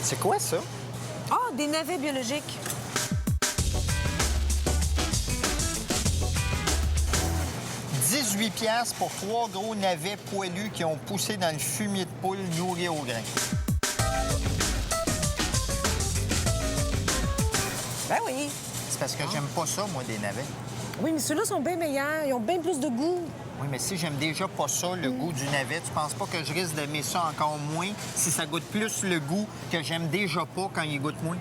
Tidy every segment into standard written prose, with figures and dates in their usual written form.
C'est quoi ça? Ah, des navets biologiques. « 18 piastres pour 3 gros navets poilus qui ont poussé dans le fumier de poule nourri au grain. » Ben oui. C'est parce que j'aime pas ça, moi, des navets. Oui, mais ceux-là sont bien meilleurs. Ils ont bien plus de goût. Oui, mais si j'aime déjà pas ça, le goût du navet, tu penses pas que je risque d'aimer ça encore moins si ça goûte plus le goût que j'aime déjà pas quand il goûte moins?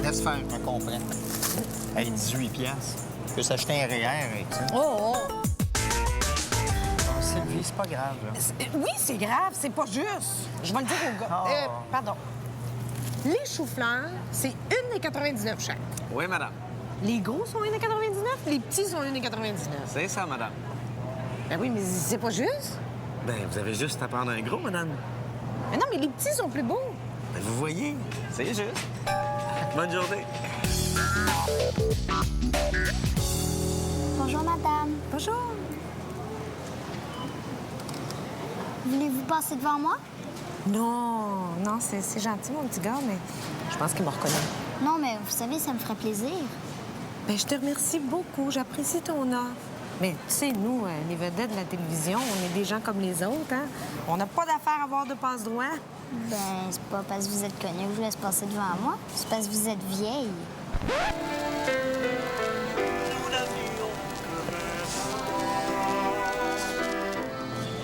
Laisse faire, je me comprends. Hey, 18 piastres. Tu peux s'acheter un REER avec ça. Oh, oh. Oh, Sylvie, c'est pas grave, là. Oui, c'est grave. C'est pas juste. Je vais le dire au gars. Ah. Pardon. Les choux-fleurs, c'est 1,99 chaque. Oui, madame. Les gros sont 1,99, les petits sont 1,99. C'est ça, madame. Ben oui, mais c'est pas juste. Ben, vous avez juste à prendre un gros, madame. Mais non, mais les petits sont plus beaux. Ben, vous voyez, c'est juste. Bonne journée. Bonjour, madame. Bonjour. Voulez-vous passer devant moi? Non, c'est gentil, mon petit gars, mais je pense qu'il me reconnaît. Non, mais vous savez, ça me ferait plaisir. Ben, je te remercie beaucoup. J'apprécie ton offre. Mais tu sais, nous, les vedettes de la télévision, on est des gens comme les autres, hein? On n'a pas d'affaire à avoir de passe-droit. Ben, c'est pas parce que vous êtes connu que je vous laisse passer devant moi. C'est parce que vous êtes vieille.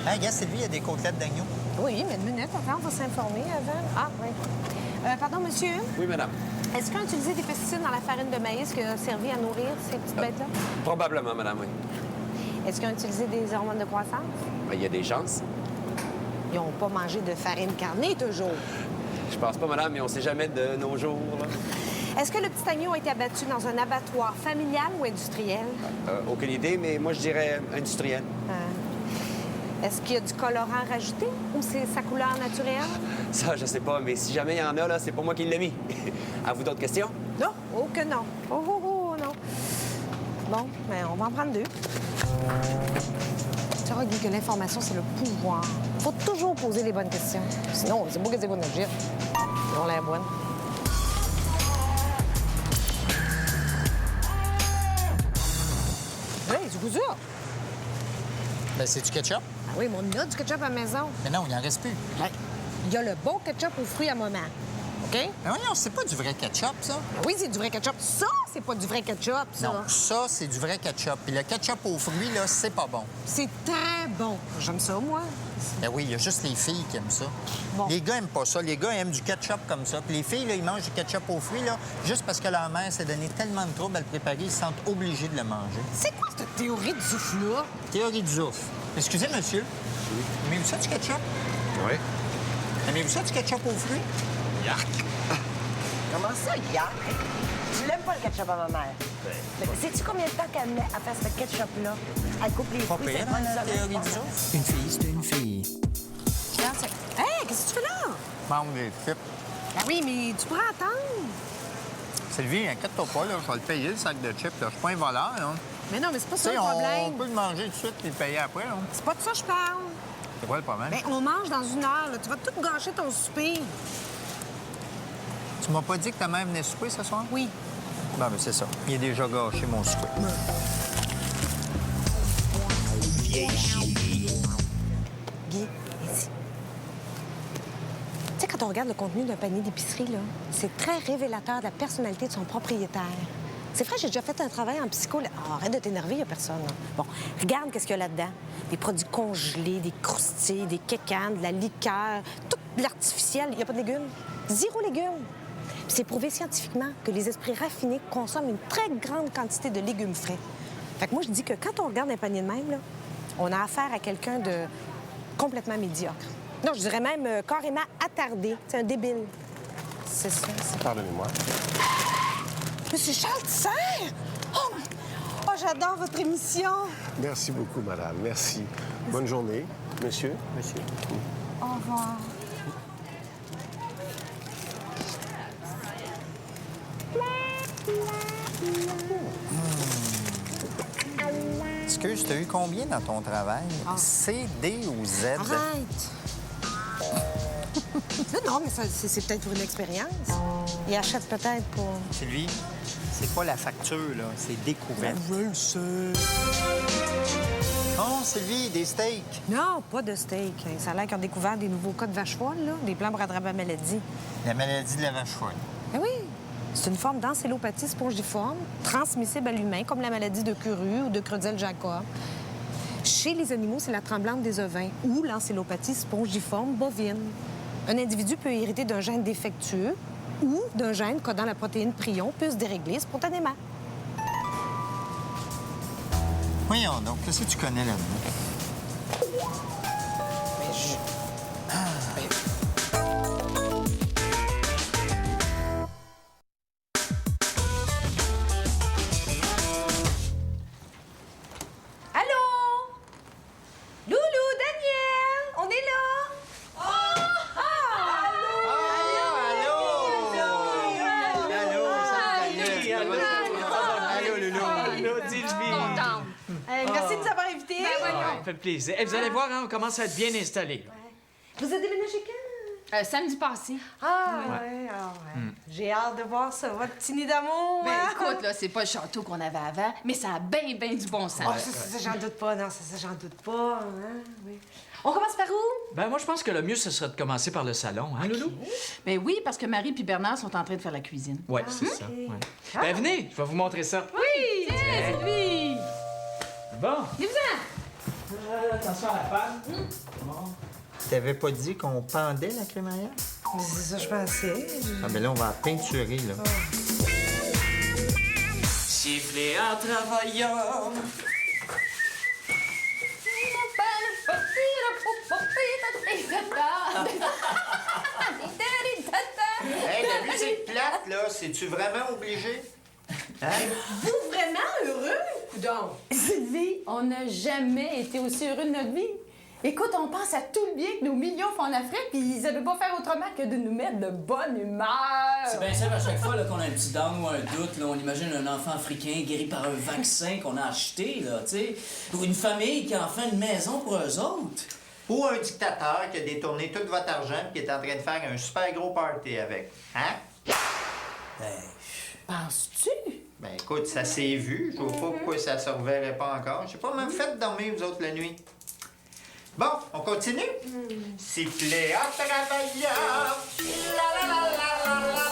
Ah, regarde, Sylvie, il y a des côtelettes d'agneau. Oui, mais une minute, attends, on va s'informer avant. Ah, oui. Pardon, monsieur. Oui, madame. Est-ce qu'on a utilisé des pesticides dans la farine de maïs qui a servi à nourrir ces petites bêtes-là? Probablement, madame, oui. Est-ce qu'ils ont utilisé des hormones de croissance? Ben, il y a des chances. Ils n'ont pas mangé de farine carnée, toujours. Je pense pas, madame, mais on sait jamais de nos jours, là. Est-ce que le petit agneau a été abattu dans un abattoir familial ou industriel? Aucune idée, mais moi, je dirais industriel. Est-ce qu'il y a du colorant rajouté ou c'est sa couleur naturelle? Ça, je sais pas, mais si jamais il y en a, là, c'est pas moi qui l'ai mis. À vous d'autres questions? Non, oh que non. Oh, non. Bon, mais on va en prendre deux. Tu sauras, Guy, que l'information, c'est le pouvoir. Faut toujours poser les bonnes questions. Sinon, c'est beau que c'est bon agir. On l'air bonne. Hey, c'est quoi ça? Ben, c'est du ketchup. Ah oui, mais on a du ketchup à la maison. Mais non, il n'en reste plus. Il y a le bon ketchup aux fruits à moment. OK? Mais voyons, c'est pas du vrai ketchup, ça. Ben oui, c'est du vrai ketchup. Ça, c'est pas du vrai ketchup, ça. Non, ça, c'est du vrai ketchup. Puis le ketchup aux fruits, là, c'est pas bon. C'est très bon. J'aime ça, moi. Ben oui, il y a juste les filles qui aiment ça. Bon. Les gars aiment pas ça. Les gars aiment du ketchup comme ça. Puis les filles, là, ils mangent du ketchup aux fruits, là, juste parce que leur mère s'est donné tellement de troubles à le préparer, ils se sentent obligés de le manger. C'est quoi cette théorie du souffle-là? Théorie du zouf. Excusez, monsieur. Aimez-vous ça du ketchup? Oui. Aimez-vous ça du ketchup aux fruits? Yark! Comment ça, hier? Tu l'aimes pas, le ketchup à ma mère? Mais sais-tu combien de temps qu'elle met à faire ce ketchup-là? Elle coupe les Pas fruits, pire, c'est pas hein, la une théorie semaine. du zouf. Une fille, c'est une fille. Regarde ça. Hey, qu'est-ce que tu fais là? Mange des chips. Ben oui, mais tu pourras attendre. Sylvie, inquiète-toi pas, là, je vais le payer, le sac de chips. Là. Je suis pas un voleur. Là. Mais non, mais c'est pas Tu ça sais, le on problème. peut le manger tout de suite et le payer après. Là. C'est pas de ça que je parle. C'est quoi le problème? Ben, on mange dans 1 heure. Là. Tu vas tout gâcher ton souper. Tu m'as pas dit que ta mère venait souper ce soir? Oui. Ben, c'est ça. Il est déjà gâché, mon souper. Guy, ici. Tu sais, quand on regarde le contenu d'un panier d'épicerie, là, c'est très révélateur de la personnalité de son propriétaire. C'est vrai, j'ai déjà fait un travail en psycho. Oh, arrête de t'énerver, il n'y a personne. Là. Bon, regarde qu'est-ce qu'il y a là-dedans. Des produits congelés, des croustilles, des kékanes, de la liqueur, tout de l'artificiel. Il n'y a pas de légumes. 0 légumes. Puis c'est prouvé scientifiquement que les esprits raffinés consomment une très grande quantité de légumes frais. Fait que moi, je dis que quand on regarde un panier de même, là, on a affaire à quelqu'un de complètement médiocre. Non, je dirais même carrément attardé. C'est un débile. C'est ça. Pardonnez-moi. Monsieur Charles Tisser! Oh, j'adore votre émission. Merci beaucoup, madame. Merci. Bonne journée. Monsieur? Monsieur. Au revoir. m'excuse, t'as eu combien dans ton travail? C, D ou Z? Arrête! Non, mais c'est peut-être pour une expérience. Il achète peut-être pour... Sylvie, c'est pas la facture, là, c'est découverte. Je le sais. Oh, Sylvie, des steaks. Non, pas de steak. Ça a l'air qu'ils ont découvert des nouveaux cas de vache folle, là, des plans pour attraper la maladie. La maladie de la vache folle. Ben oui, c'est une forme d'encélopathie spongiforme transmissible à l'humain, comme la maladie de Curu ou de Creutzfeldt-Jakob. Chez les animaux, c'est la tremblante des ovins ou l'encélopathie spongiforme bovine. Un individu peut hériter d'un gène défectueux ou d'un gène codant la protéine prion peut se dérégler spontanément. Voyons donc, qu'est-ce que tu connais là-dedans? Allô? Loulou, Daniel, on est là. Merci de nous avoir invités. Ça fait plaisir. Vous allez voir, hein, on commence à être bien installé. Vous êtes déménagé quand? Samedi passé. J'ai hâte de voir ça, votre petit nid d'amour. Ben hein? écoute, là, c'est pas le château qu'on avait avant, mais ça a bien du bon sens. Ah, ça, j'en doute pas. Non, ça, j'en doute pas. Hein? Oui. On commence par où? Ben, moi, je pense que le mieux, ce serait de commencer par le salon, hein, Loulou? Ben oui, parce que Marie puis Bernard sont en train de faire la cuisine. Oui, c'est ça. Ouais. Ben, venez, je vais vous montrer ça. Oui! Tiens, Sylvie! Bon. Viens-vous-en! Attention à la panne. T'avais pas dit qu'on pendait la crémaillère? C'est ça, je pensais. Ah, ben là, on va la peinturer, là. Siffler en travaillant. Hey, la musique plate, là, c'est-tu vraiment obligé? Hein? Vous vraiment heureux? Coudonc! Sylvie, on n'a jamais été aussi heureux de notre vie. Écoute, on pense à tout le bien que nos millions font en Afrique, puis ils ne peuvent pas faire autrement que de nous mettre de bonne humeur. C'est bien simple, à chaque fois là, qu'on a un petit down ou un doute, là, on imagine un enfant africain guéri par un vaccin qu'on a acheté, là, tu sais. Ou une famille qui a enfin une maison pour eux autres. Ou un dictateur qui a détourné tout votre argent et qui est en train de faire un super gros party avec. Hein? Penses-tu? Ben écoute, ça s'est vu. Je vois pas pourquoi ça se reverrait pas encore. Je sais pas, même fait dormir, vous autres, la nuit. Bon, on continue? Siffler en travaillant. La la la la la la la.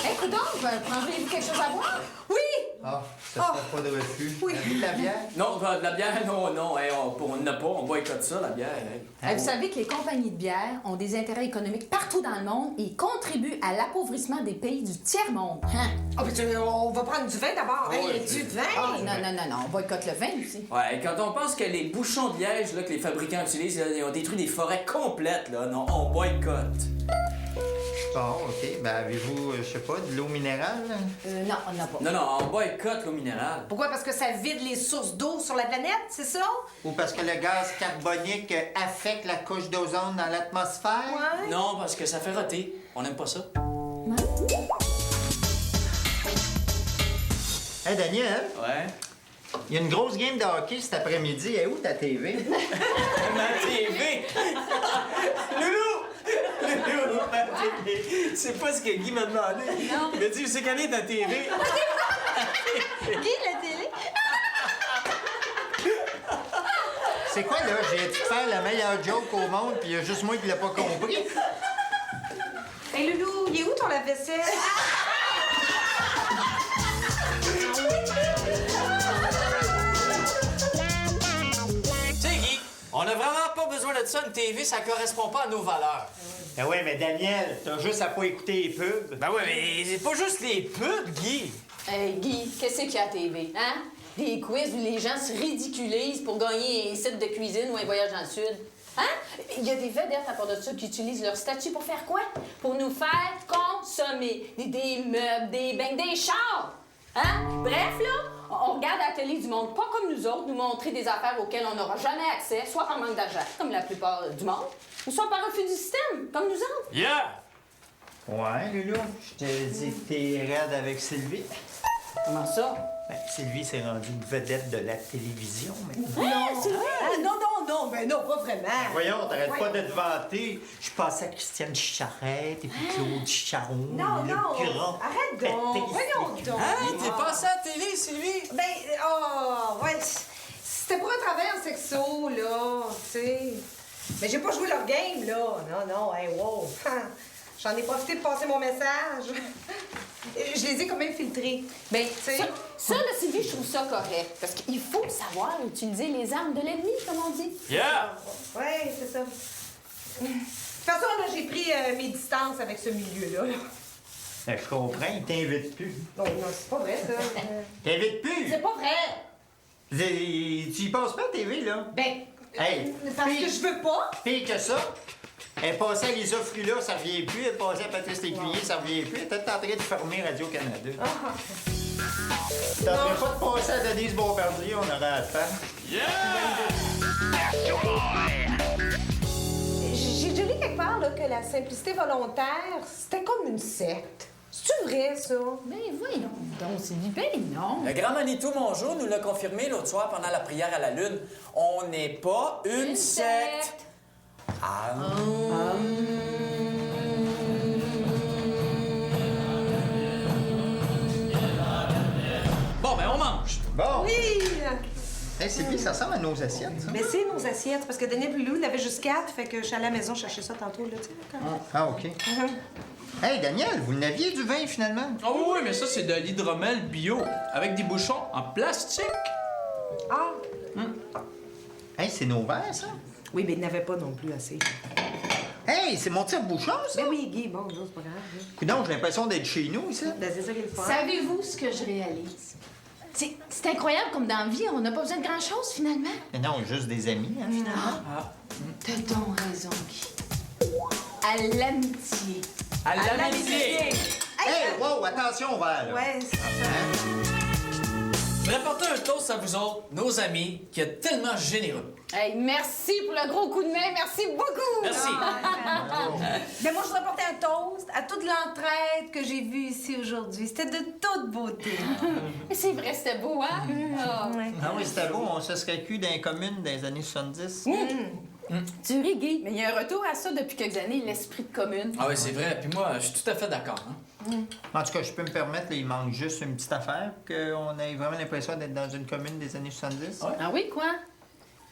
Hey, coudonc, prendrez-vous quelque chose à boire? Oui! Ah, ça sera pas de refus. Oui. De la bière? Non, de la bière, non, hey, on n'a pas, on boycotte ça, la bière. Hey. Vous savez que les compagnies de bière ont des intérêts économiques partout dans le monde et contribuent à l'appauvrissement des pays du tiers-monde. Hein? Ah, mais on va prendre du vin d'abord. Oh, Hey, du vin? Ah, non, on boycotte le vin aussi. Ouais, quand on pense que les bouchons de liège là, que les fabricants utilisent, là, ils ont détruit des forêts complètes, là, non, on boycotte. Bon, OK. Ben avez-vous, je sais pas, de l'eau minérale? Non, on n'a pas. Non, on boycotte l'eau minérale. Pourquoi? Parce que ça vide les sources d'eau sur la planète, c'est ça? Ou parce que le gaz carbonique affecte la couche d'ozone dans l'atmosphère? Ouais. Non, parce que ça fait roter. On n'aime pas ça. Hey, Daniel, Ouais. il y a une grosse game de hockey cet après-midi. Elle est où ta TV? Ma TV! Loulou! Loulou, ma TV! C'est pas ce que Guy m'a demandé. Non. Il m'a dit, c'est quelle est ta TV? Guy, la télé? C'est quoi, là? J'ai dû faire la meilleure joke au monde, puis il y a juste moi qui l'ai pas compris. Hey, Loulou, il est où ton lave-vaisselle? Tu sais, Guy, on a vraiment pas besoin de ça, une TV, ça correspond pas à nos valeurs. Ben oui, mais Daniel, t'as juste à pas écouter les pubs. Ben oui, mais c'est pas juste les pubs, Guy. Hey, Guy, qu'est-ce qu'il y a à la TV, hein? Des quiz où les gens se ridiculisent pour gagner un site de cuisine ou un voyage dans le sud. Hein? Il y a des vedettes à part de ça qui utilisent leur statut pour faire quoi? Pour nous faire consommer des meubles, des beignes, des chars! Hein? Bref, là, on regarde à la télé du monde, pas comme nous autres, nous montrer des affaires auxquelles on n'aura jamais accès, soit par manque d'argent, comme la plupart du monde, ou soit par refus du système, comme nous autres. Yeah! Ouais, Loulou, je te dis que t'es raide avec Sylvie. Comment ça? Ben, Sylvie s'est rendue une vedette de la télévision maintenant. Non, c'est vrai? Ah, non, ben non, pas vraiment. Voyons, t'arrêtes pas de te vanter. Je passais à Christiane Charette et puis Claude Charon. Non, le grand arrête donc, pétiste. voyons donc. Hein? T'es passé à la télé, Sylvie? Ben, ouais, c'était pour un travail en sexo, là, tu sais. Mais j'ai pas joué leur game, là. Non, hey, wow. J'en ai profité pour passer mon message. Je les ai quand même filtrés. Ben, tu sais. ça, là, Sylvie, je trouve ça correct. Parce qu'il faut savoir utiliser les armes de l'ennemi, comme on dit. Yeah! Ouais, c'est ça. De toute façon, là, j'ai pris mes distances avec ce milieu-là. Là. Ben, je comprends, il t'invite plus. Non, c'est pas vrai, ça. T'invite plus! C'est pas vrai. Tu y passes pas à TV, là? Ben, Hey, parce que je veux pas. Pire que ça, elle est passée à Lisa Frula, ça revient plus. Elle est passée à Patrice Lécuyer, ça revient plus. Elle était en train de fermer Radio-Canada. T'aurais pas de passer à Denise Bombardier, on aurait à te faire. J'ai déjà lu quelque part là, que la simplicité volontaire, c'était comme une secte. C'est-tu vrai, ça? Ben, voyons donc, Sylvie, ben non. Le grand Manitou Mongeau nous l'a confirmé l'autre soir pendant la prière à la lune. On n'est pas une secte. Ah. Bon, ben, on mange. Bon. Oui! Hey, Sylvie, ça ressemble à nos assiettes, ça. Mais c'est nos assiettes, parce que Daniel Loulou, il avait juste 4, fait que je suis allée à la maison chercher ça tantôt, là, tu sais. Là, Ah, OK. Hey, Daniel, vous n'aviez du vin, finalement? Ah oui, mais ça, c'est de l'hydromel bio, avec des bouchons en plastique. Ah! Hey, c'est nos verres, ça? Oui, mais il n'avait pas non plus assez. Hey, c'est mon tire-bouchon, ça? Ben oui, Guy, bon, c'est pas grave. Là. Coudonc, j'ai l'impression d'être chez nous, ici. Ben, c'est ça qu'il faut. Savez-vous ce que je réalise? C'est incroyable comme dans la vie, on n'a pas besoin de grand-chose, finalement. Mais non, juste des amis, hein, finalement. T'as donc raison, Guy. À l'amitié. À l'amitié! Hey, wow, attention, verre, là. Ouais, c'est ça. Je voudrais porter un toast à vous autres, nos amis, qui êtes tellement généreux. Hey, merci pour le gros coup de main, merci beaucoup! Merci. Mais moi, je voudrais porter un toast à toute l'entraide que j'ai vue ici aujourd'hui. C'était de toute beauté. C'est vrai, c'était beau, hein? Ouais. Ah oui, c'était beau, on se serait cul dans les communes des années 70. Tu ris, Guy, mais il y a un retour à ça depuis quelques années, l'esprit de commune. Ah oui, c'est vrai. Puis moi, je suis tout à fait d'accord. Hein? En tout cas, je peux me permettre, là, il manque juste une petite affaire, qu'on ait vraiment l'impression d'être dans une commune des années 70. Ouais. Ah oui, quoi?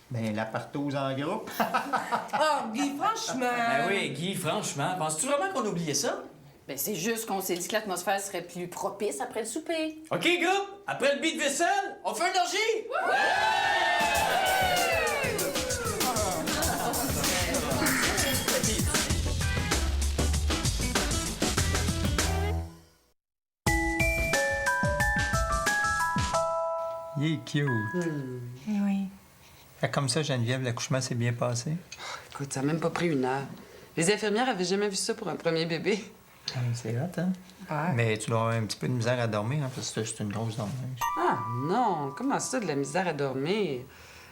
Ben, la partouze en groupe. Oh, Guy, franchement. Ben oui, Guy, franchement, penses-tu vraiment qu'on oubliait ça? Ben, c'est juste qu'on s'est dit que l'atmosphère serait plus propice après le souper. OK, gars, après le beat de vaisselle, on fait une orgie? Il est cute. Oui. Fait comme ça, Geneviève, l'accouchement s'est bien passé? Écoute, ça n'a même pas pris 1 heure. Les infirmières avaient jamais vu ça pour un premier bébé. Ah, c'est hot, hein? Ouais. Mais tu dois avoir un petit peu de misère à dormir, hein, parce que c'est une grosse dormeuse. Ah non, comment ça, de la misère à dormir?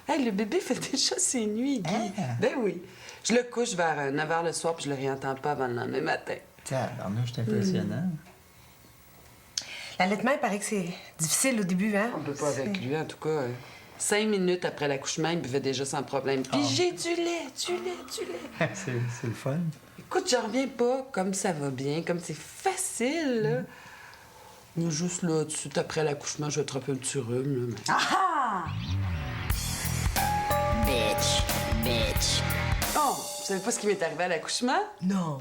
Hey, le bébé fait déjà ses nuits, Guy. Ah. Ben oui. Je le couche vers 9 h le soir, puis je le réentends pas avant le lendemain matin. Tiens, dormeuse, c'est impressionnant. L'allaitement, il paraît que c'est difficile au début, hein? On peut pas avec lui, en tout cas. 5 minutes après l'accouchement, il buvait déjà sans problème. Puis j'ai du lait. c'est le fun. Écoute, j'en reviens pas. Comme ça va bien, comme c'est facile, là. Mais juste là, tout de suite après l'accouchement, je vais attraper un petit rhume, là. Mais... Ah! Bitch. Oh, vous savez pas ce qui m'est arrivé à l'accouchement? Non.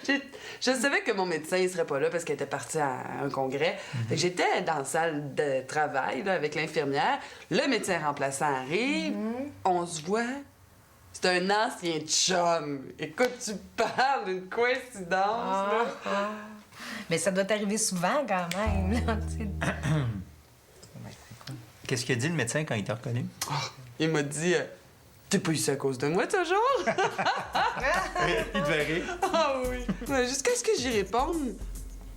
Je savais que mon médecin il serait pas là parce qu'elle était partie à un congrès. Fait que j'étais dans la salle de travail là, avec l'infirmière. Le médecin remplaçant arrive. On se voit. C'est un ancien chum. Écoute, tu parles d'une coïncidence. Là. Mais ça doit t'arriver souvent quand même. Là, Qu'est-ce qu'il a dit, le médecin, quand il t'a reconnu? Il m'a dit t'es pas ici à cause de moi, toujours? Il devait rire. Ah oui. Ouais, jusqu'à ce que j'y réponde.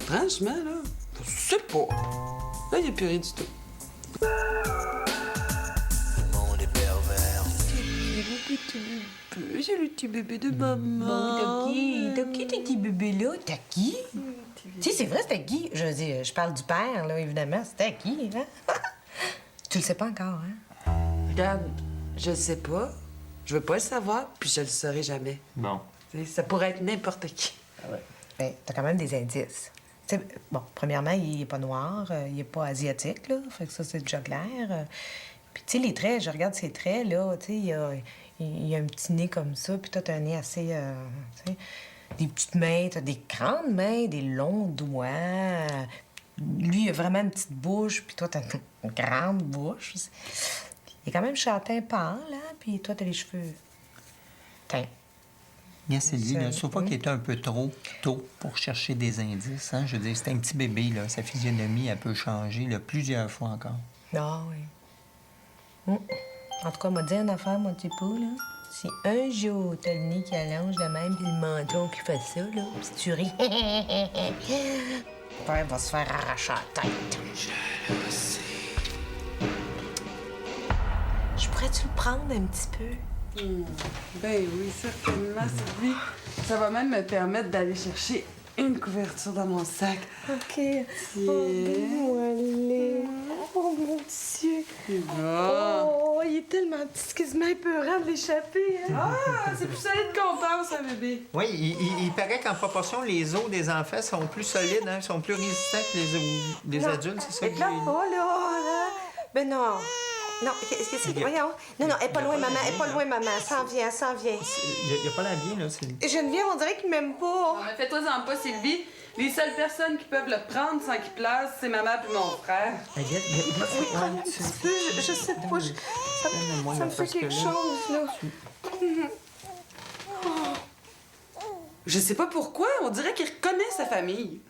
Franchement, là, je sais pas. Là, il a plus rien du tout. Le monde est pervers. petit bébé. C'est le petit bébé de maman. T'as qui tes petits bébés-là? T'as qui? Tu sais, c'est vrai, c'était qui? Je dis, je parle du père, là, évidemment. C'était qui, hein? Tu le sais pas encore, hein? Regarde, je le sais pas. Je veux pas le savoir, puis je le saurai jamais. Bon. T'sais, ça pourrait être n'importe qui. Ben, t'as quand même des indices. T'sais, bon, premièrement, il est pas noir, il est pas asiatique, là. Fait que ça, c'est déjà clair. Puis, tu sais, les traits, je regarde ses traits, là. Tu sais, il y a un petit nez comme ça, puis toi, t'as un nez assez. Tu sais, des petites mains, t'as des grandes mains, des longs doigts. Lui, il a vraiment une petite bouche, puis toi, t'as une grande bouche. Il est quand même châtain pâle, hein, puis toi, t'as les cheveux teints. Bien, c'est lui, là. Je trouve pas Oui. qu'il était un peu trop tôt pour chercher des indices. Hein? Je veux dire, c'était un petit bébé, là. Sa physionomie, elle peut changer là, plusieurs fois encore. Ah oui. En tout cas, m'a dit une affaire, mon petit pot, là. Si un jour t'as le nez qui allonge de même, puis le menton qui fait ça, là, pis tu ris, père va se faire arracher la tête. Je le sais. Je pourrais-tu le prendre un petit peu? Ben oui, certainement, Sylvie. Ça va même me permettre d'aller chercher une couverture dans mon sac. OK. Oh, mon Dieu. Oh, il est tellement petit, c'est quasiment épeurant de l'échapper. Hein? Ah, c'est plus solide qu'on pense, un bébé. Oui, il paraît qu'en proportion, les os des enfants sont plus solides, hein? Sont plus résistants que les os des adultes, c'est ça que j'ai Éclate pas, là. Ben non. Non, qu'est-ce que c'est? Voyons. Non, elle est pas loin, maman. Elle est pas loin, maman. Elle s'en vient, elle s'en vient. Il a pas l'air bien, là. Geneviève, on dirait qu'il m'aime pas. Non, mais fais-toi-en pas, Sylvie. Les seules personnes qui peuvent le prendre sans qu'il place, c'est maman puis mon frère. Oui, prends un petit peu. Je sais pas. Ça me fait quelque chose, là. Je sais pas pourquoi, on dirait qu'il reconnaît sa famille.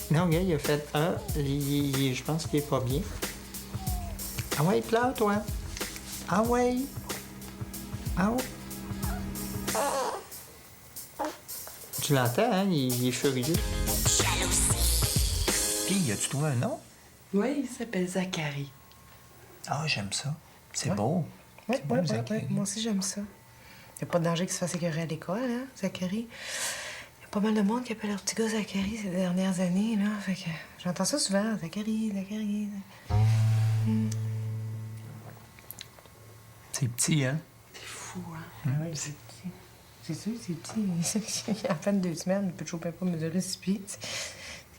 Non, gars, il a fait un. Je pense qu'il est pas bien. Ah ouais, pleure, toi. Ah ouais. Ah ouais. Tu l'entends, hein? Il est furieux. Jalousie. Puis, as-tu trouvé un nom? Oui, il s'appelle Zachary. Ah, j'aime ça. C'est beau. Oui, C'est beau, Zachary. moi aussi, j'aime ça. Il n'y a pas de danger qu'il se fasse écœurer à l'école, hein, Zachary. Il y a pas mal de monde qui appelle leur petit gars Zachary ces dernières années, là. Fait que j'entends ça souvent. Zachary. C'est petit, hein? C'est fou, hein? Ah oui, c'est petit. C'est sûr, c'est petit. Il a à peine 2 semaines, il peut toujours pas mesurer 6 pieds.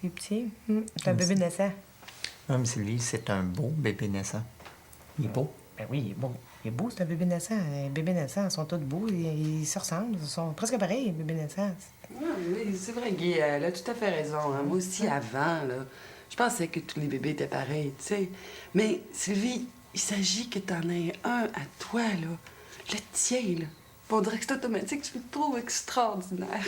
C'est petit. C'est un bébé naissant. Non, mais Sylvie, c'est un beau bébé naissant. Il est beau. Ben oui, il est beau. Il est beau, c'est un bébé naissant. Les bébés naissants, ils sont tous beaux. Ils se ressemblent. Ils sont presque pareils, les bébés naissants. Oui, c'est vrai, Guy, elle a tout à fait raison. Hein. Moi aussi, avant, là, je pensais que tous les bébés étaient pareils, tu sais. Mais, Sylvie, il s'agit que t'en aies un à toi, là. Le tien, là. On dirait que c'est automatique, tu le trouves extraordinaire.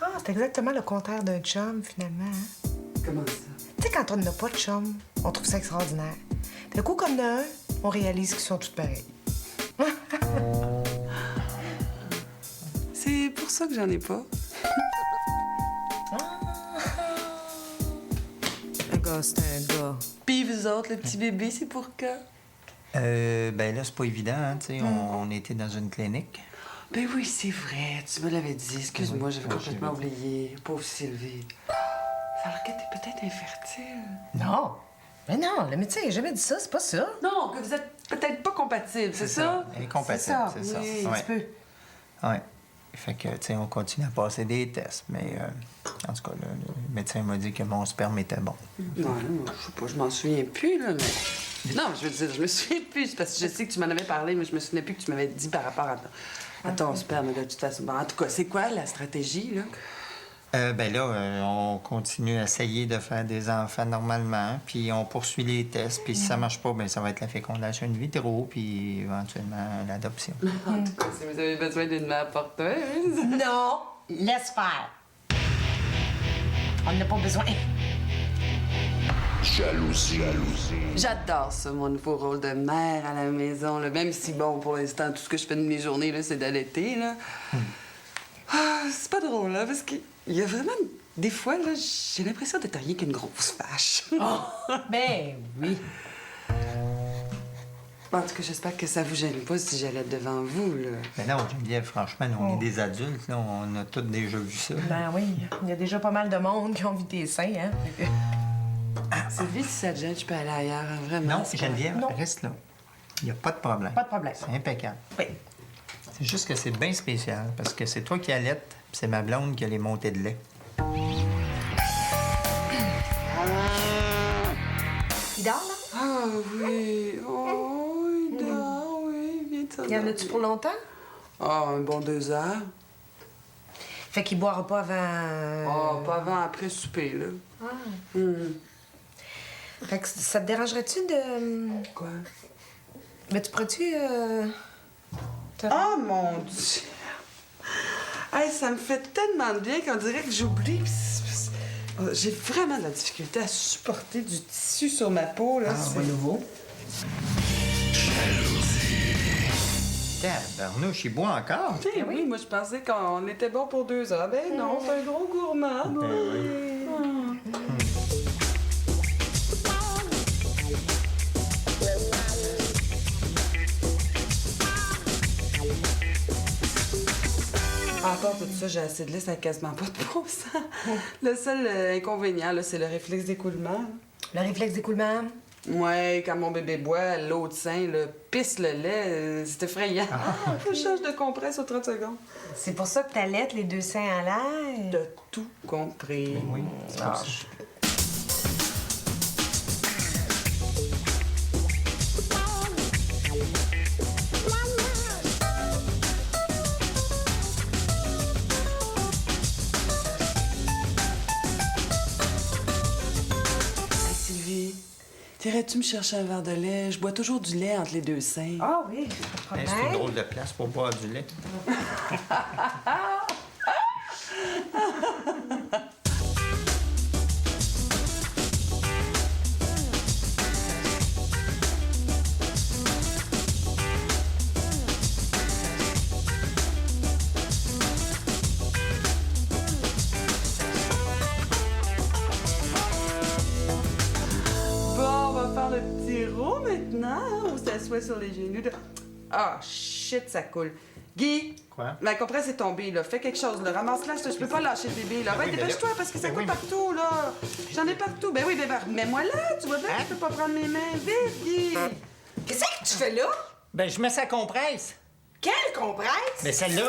Ah, c'est exactement le contraire d'un chum, finalement. Hein? Comment ça? Tu sais, quand on n'a pas de chum, on trouve ça extraordinaire. D'un coup, comme d'un, on réalise qu'ils sont tous pareils. C'est pour ça que j'en ai pas. Un gars, c'est un gars. Puis vous autres, le petit bébé, c'est pour quand? Ben là, c'est pas évident, hein, tu sais. On était dans une clinique. Ben oui, c'est vrai, tu me l'avais dit. Excuse-moi, j'avais complètement oublié. Pauvre Sylvie. Alors que t'es peut-être infertile. Non. Mais non, le médecin n'a jamais dit ça, c'est pas ça. Non, que vous êtes peut-être pas compatibles, c'est ça? Incompatible, c'est ça. Oui, Ouais. un petit peu. Ouais. Fait que, tu sais, on continue à passer des tests, mais en tout cas, là, le médecin m'a dit que mon sperme était bon. Non, je sais pas, je m'en souviens plus, là, mais... Non, je veux dire, je me souviens plus, c'est parce que je sais que tu m'en avais parlé, mais je me souvenais plus que tu m'avais dit par rapport à ton sperme, de toute façon. Bon, en tout cas, c'est quoi la stratégie, là? Ben là, on continue à essayer de faire des enfants normalement, puis on poursuit les tests, puis si ça marche pas, ben ça va être la fécondation in vitro, puis éventuellement l'adoption. En tout cas, si vous avez besoin d'une mère porteuse... Non, laisse faire. On n'a pas besoin. Jalousie. J'adore ça, mon nouveau rôle de mère à la maison, là. Même si, bon, pour l'instant, tout ce que je fais de mes journées, là, c'est d'allaiter, là. Ah, c'est pas drôle, là, parce qu'il y a vraiment Des fois, là, j'ai l'impression d'être rien qu'une grosse vache. Ben oui. En tout cas, j'espère que ça vous gêne pas si j'allais devant vous, là. Mais non, Geneviève, franchement, nous, on est des adultes, là. On a tous déjà vu ça. Ben oui, il y a déjà pas mal de monde qui ont vu tes seins, hein. Sylvie, si ça te gêne, je peux aller ailleurs, hein, vraiment. Non, c'est Geneviève, Non. reste là. Il n'y a pas de problème. Pas de problème. C'est impeccable. Oui. C'est juste que c'est bien spécial, parce que c'est toi qui allaites, puis c'est ma blonde qui a les montées de lait. Il dort, là? Ah oui, oh, il dort, oui, viens de s'en Y en a-tu pour longtemps? Ah, un bon 2 heures. Fait qu'il boira pas avant... Ah, pas avant, après souper, là. Ah. Fait que ça te dérangerait-tu de... Quoi? Mais tu pourrais-tu... Oh, mon Dieu! Hey, ça me fait tellement de bien qu'on dirait que j'oublie. J'ai vraiment de la difficulté à supporter du tissu sur ma peau, là. C'est nouveau. Tabarnouche, il boit encore. Eh oui, moi, je pensais qu'on était bon pour 2 heures. Ben non, c'est un gros gourmand. Ben oui. À part tout ça, j'ai assez de lait, ça n'a quasiment pas de bon sens. Le seul inconvénient, là, c'est le réflexe d'écoulement. Le réflexe d'écoulement? Ouais, quand mon bébé boit, l'autre sein, là, pisse le lait, c'est effrayant. Faut que je change de compresse aux 30 secondes. C'est pour ça que t'allaites les 2 seins à l'air? T'as tout compris. Oui, c'est pour ça. Sylvie, t'irais-tu me chercher un verre de lait? Je bois toujours du lait entre les 2 seins. Ah oui, pas de Hey, c'est une problème. drôle de place pour boire du lait. Bon, on va faire le petit rond maintenant, hein, où ça soit sur les genoux. Ah, shit, ça coule. Guy! Quoi? La compresse est tombée, là. Fais quelque chose, là. Ramasse-la, je peux pas lâcher le bébé, là. Ben Ouais, oui, mais dépêche-toi, là- parce que ça ben coule oui, mais- partout, là. J'en ai partout. Ben oui, ben mets-moi là. Tu vois bien que je peux pas prendre mes mains. Vite, Guy! Qu'est-ce que tu fais là? Ben, je mets sa compresse. Quelle compresse? Mais celle-là...